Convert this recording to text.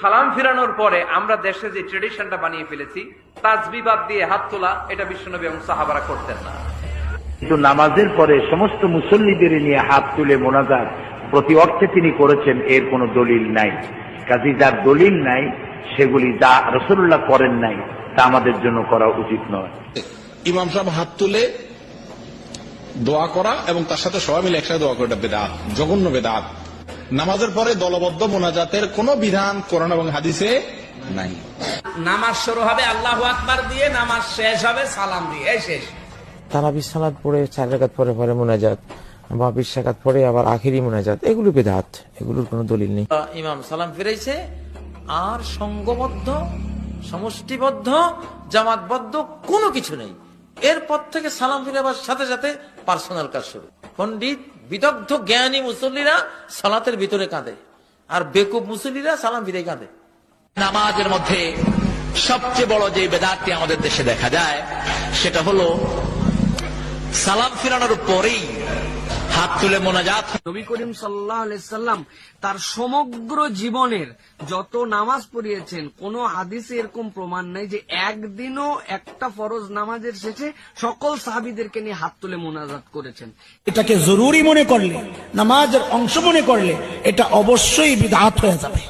সালাম ফিরানোর পরে আমরা দেশে যে ট্রেডিশনটা বানিয়ে ফেলেছি, তাসবিহ দিয়ে হাত তোলা, এটা বিশ্বনবী এবং সাহাবারা করতেন না। কিন্তু নামাজের পরে সমস্ত মুসল্লিদের নিয়ে হাত তুলে মোনাজাত প্রতি অর্থে তিনি করেছেন, এর কোনো দলিল নাই। কাজী যার দলিল নাই, সেগুলি যা রাসূলুল্লাহ করেন নাই, তা আমাদের জন্য করা উচিত নয়। ইমাম সাহেব হাত তুলে দোয়া করা এবং তার সাথে সবাই মিলে একসাথে দোয়া করা বেদাত, জঘন্য বেদাত। নামাজের পরে দলবদ্ধ মোনাজাতের কোন বিধান কোরআন এবং হাদিসে নাই। নামাজ শুরু হবে আল্লাহু আকবার দিয়ে, নামাজ শেষ হবে সালাম দিয়ে, এই শেষ। তারাবির সালাত পড়ে 4 রাকাত পরে পরে মোনাজাত বা 20 রাকাত পরে আবার আখেরি মোনাজাত, এগুলো বেদাত, এগুলোর কোনো দলিল নেই। ইমাম সালাম ফিরাইছে আর সংঘবদ্ধ, সমষ্টিবদ্ধ, জামাতবদ্ধ কোনো কিছু নেই। এরপর থেকে সালাম ফিরাবার সাথে সাথে পার্সোনাল কাজ শুরু। পণ্ডিত বিদগ্ধ জ্ঞানী মুসল্লিরা সালাতের ভিতরে কাঁদে, আর বেকুব মুসল্লিরা সালাম ফিরে কাঁদে। নামাজের মধ্যে সবচেয়ে বড় যে বেদাতটি আমাদের দেশে দেখা যায়, সেটা হলো সালাম ফিরানোর পরেই হাত তুলে মোনাজাত। নবী করিম সাল্লাল্লাহু আলাইহি সাল্লাম তার সমগ্র জীবনের যত নামাজ পড়িয়েছেন, কোন হাদিসে এরকম প্রমাণ নাই যে একদিনও একটা ফরজ নামাজের শেষে সকল সাহাবীদেরকে নিয়ে হাত তুলে মোনাজাত করেছেন। এটাকে জরুরি মনে করলে, নামাজের অংশ মনে করলে, এটা অবশ্যই বিদআত হয়ে যাবে।